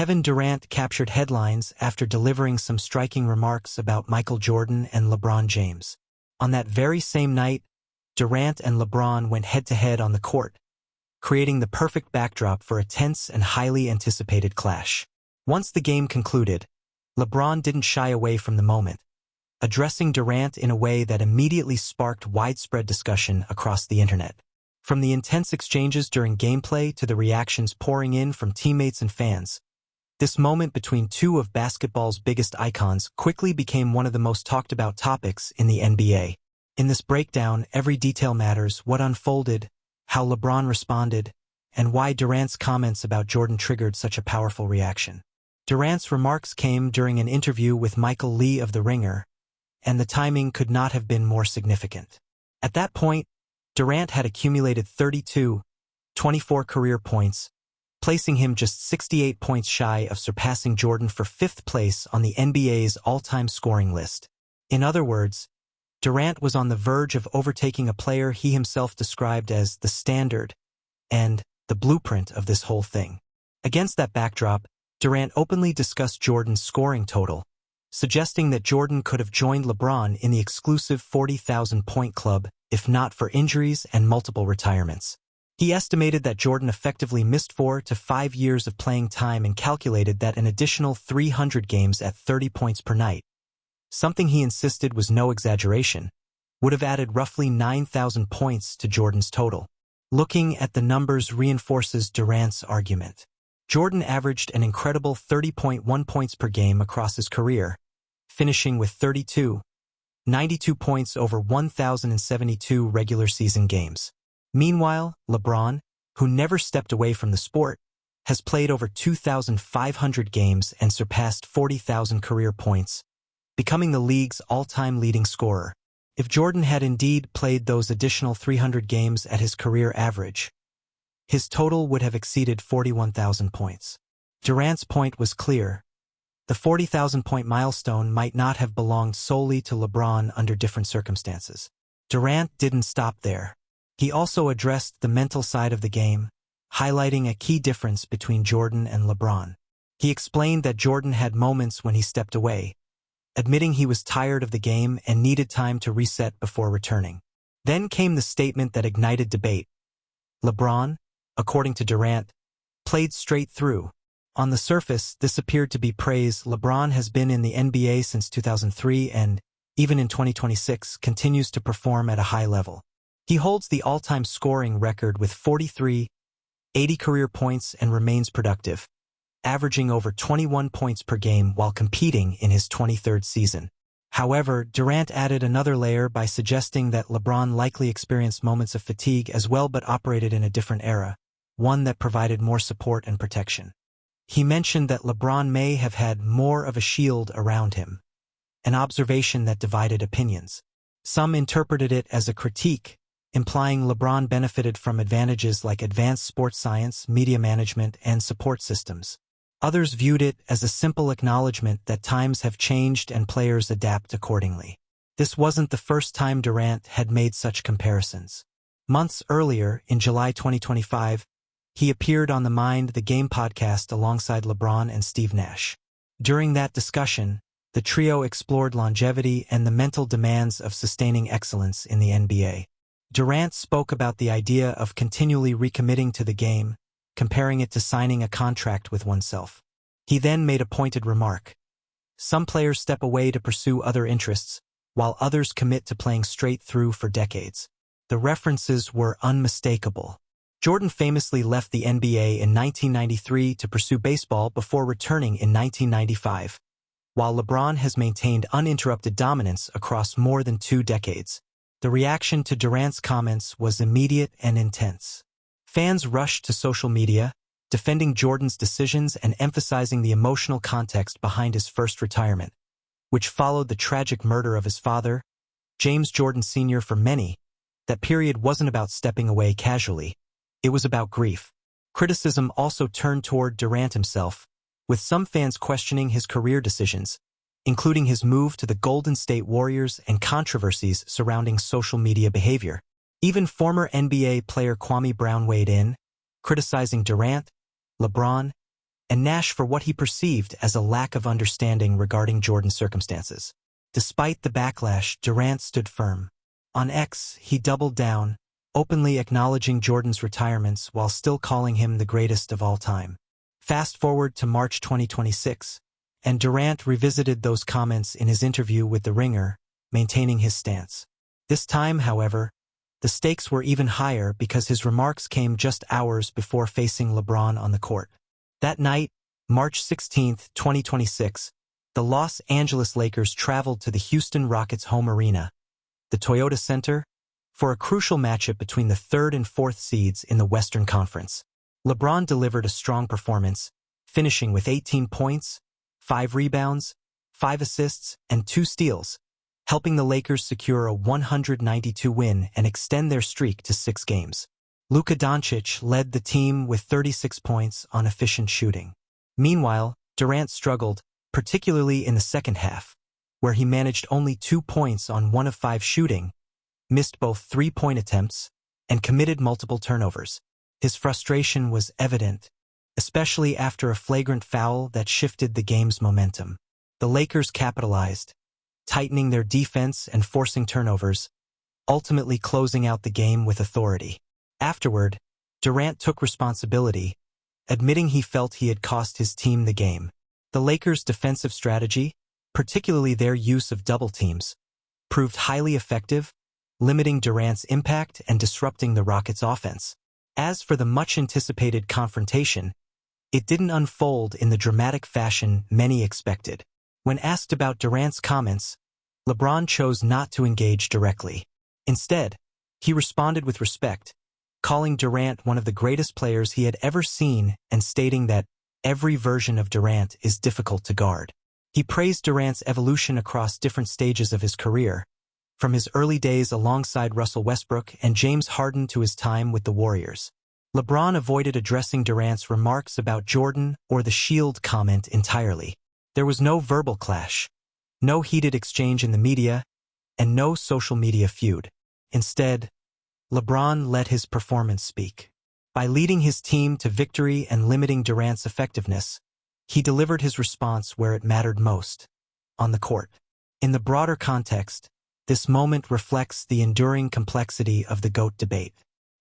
Kevin Durant captured headlines after delivering some striking remarks about Michael Jordan and LeBron James. On that very same night, Durant and LeBron went head-to-head on the court, creating the perfect backdrop for a tense and highly anticipated clash. Once the game concluded, LeBron didn't shy away from the moment, addressing Durant in a way that immediately sparked widespread discussion across the internet. From the intense exchanges during gameplay to the reactions pouring in from teammates and fans, this moment between two of basketball's biggest icons quickly became one of the most talked about topics in the NBA. In this breakdown, every detail matters: what unfolded, how LeBron responded, and why Durant's comments about Jordan triggered such a powerful reaction. Durant's remarks came during an interview with Michael Lee of The Ringer, and the timing could not have been more significant. At that point, Durant had accumulated 24 career points, placing him just 68 points shy of surpassing Jordan for fifth place on the NBA's all-time scoring list. In other words, Durant was on the verge of overtaking a player he himself described as the standard and the blueprint of this whole thing. Against that backdrop, Durant openly discussed Jordan's scoring total, suggesting that Jordan could have joined LeBron in the exclusive 40,000-point club if not for injuries and multiple retirements. He estimated that Jordan effectively missed 4 to 5 years of playing time and calculated that an additional 300 games at 30 points per night, something he insisted was no exaggeration, would have added roughly 9,000 points to Jordan's total. Looking at the numbers reinforces Durant's argument. Jordan averaged an incredible 30.1 points per game across his career, finishing with 92 points over 1,072 regular season games. Meanwhile, LeBron, who never stepped away from the sport, has played over 2,500 games and surpassed 40,000 career points, becoming the league's all-time leading scorer. If Jordan had indeed played those additional 300 games at his career average, his total would have exceeded 41,000 points. Durant's point was clear. The 40,000-point milestone might not have belonged solely to LeBron under different circumstances. Durant didn't stop there. He also addressed the mental side of the game, highlighting a key difference between Jordan and LeBron. He explained that Jordan had moments when he stepped away, admitting he was tired of the game and needed time to reset before returning. Then came the statement that ignited debate. LeBron, according to Durant, played straight through. On the surface, this appeared to be praise. LeBron has been in the NBA since 2003 and, even in 2026, continues to perform at a high level. He holds the all-time scoring record with 80 career points and remains productive, averaging over 21 points per game while competing in his 23rd season. However, Durant added another layer by suggesting that LeBron likely experienced moments of fatigue as well but operated in a different era, one that provided more support and protection. He mentioned that LeBron may have had more of a shield around him, an observation that divided opinions. Some interpreted it as a critique, implying LeBron benefited from advantages like advanced sports science, media management, and support systems. Others viewed it as a simple acknowledgement that times have changed and players adapt accordingly. This wasn't the first time Durant had made such comparisons. Months earlier, in July 2025, he appeared on the Mind the Game podcast alongside LeBron and Steve Nash. During that discussion, the trio explored longevity and the mental demands of sustaining excellence in the NBA. Durant spoke about the idea of continually recommitting to the game, comparing it to signing a contract with oneself. He then made a pointed remark. Some players step away to pursue other interests, while others commit to playing straight through for decades. The references were unmistakable. Jordan famously left the NBA in 1993 to pursue baseball before returning in 1995, while LeBron has maintained uninterrupted dominance across more than 2 decades. The reaction to Durant's comments was immediate and intense. Fans rushed to social media, defending Jordan's decisions and emphasizing the emotional context behind his first retirement, which followed the tragic murder of his father, James Jordan Sr. For many, that period wasn't about stepping away casually. It was about grief. Criticism also turned toward Durant himself, with some fans questioning his career decisions, including his move to the Golden State Warriors and controversies surrounding social media behavior. Even former NBA player Kwame Brown weighed in, criticizing Durant, LeBron, and Nash for what he perceived as a lack of understanding regarding Jordan's circumstances. Despite the backlash, Durant stood firm. On X, he doubled down, openly acknowledging Jordan's retirements while still calling him the greatest of all time. Fast forward to March 2026, and Durant revisited those comments in his interview with The Ringer, maintaining his stance. This time, however, the stakes were even higher because his remarks came just hours before facing LeBron on the court. That night, March 16, 2026, the Los Angeles Lakers traveled to the Houston Rockets' home arena, the Toyota Center, for a crucial matchup between the third and fourth seeds in the Western Conference. LeBron delivered a strong performance, finishing with 18 points, 5 rebounds, 5 assists, and 2 steals, helping the Lakers secure a 192 win and extend their streak to 6 games. Luka Doncic led the team with 36 points on efficient shooting. Meanwhile, Durant struggled, particularly in the second half, where he managed only 2 points on 1 of 5 shooting, missed both 3-point attempts, and committed multiple turnovers. His frustration was evident, especially after a flagrant foul that shifted the game's momentum. The Lakers capitalized, tightening their defense and forcing turnovers, ultimately closing out the game with authority. Afterward, Durant took responsibility, admitting he felt he had cost his team the game. The Lakers' defensive strategy, particularly their use of double teams, proved highly effective, limiting Durant's impact and disrupting the Rockets' offense. As for the much-anticipated confrontation, it didn't unfold in the dramatic fashion many expected. When asked about Durant's comments, LeBron chose not to engage directly. Instead, he responded with respect, calling Durant one of the greatest players he had ever seen and stating that every version of Durant is difficult to guard. He praised Durant's evolution across different stages of his career, from his early days alongside Russell Westbrook and James Harden to his time with the Warriors. LeBron avoided addressing Durant's remarks about Jordan or the Shield comment entirely. There was no verbal clash, no heated exchange in the media, and no social media feud. Instead, LeBron let his performance speak. By leading his team to victory and limiting Durant's effectiveness, he delivered his response where it mattered most, on the court. In the broader context, this moment reflects the enduring complexity of the GOAT debate.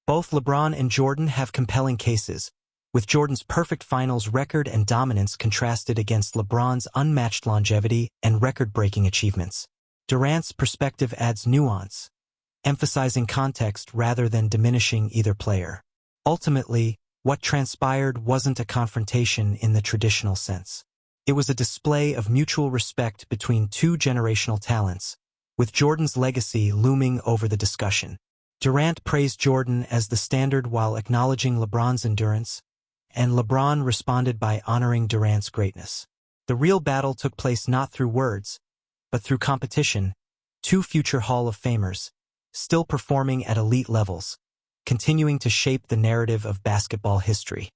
Both LeBron and Jordan have compelling cases, with Jordan's perfect finals record and dominance contrasted against LeBron's unmatched longevity and record-breaking achievements. Durant's perspective adds nuance, emphasizing context rather than diminishing either player. Ultimately, what transpired wasn't a confrontation in the traditional sense. It was a display of mutual respect between two generational talents, with Jordan's legacy looming over the discussion. Durant praised Jordan as the standard while acknowledging LeBron's endurance, and LeBron responded by honoring Durant's greatness. The real battle took place not through words, but through competition, two future Hall of Famers, still performing at elite levels, continuing to shape the narrative of basketball history.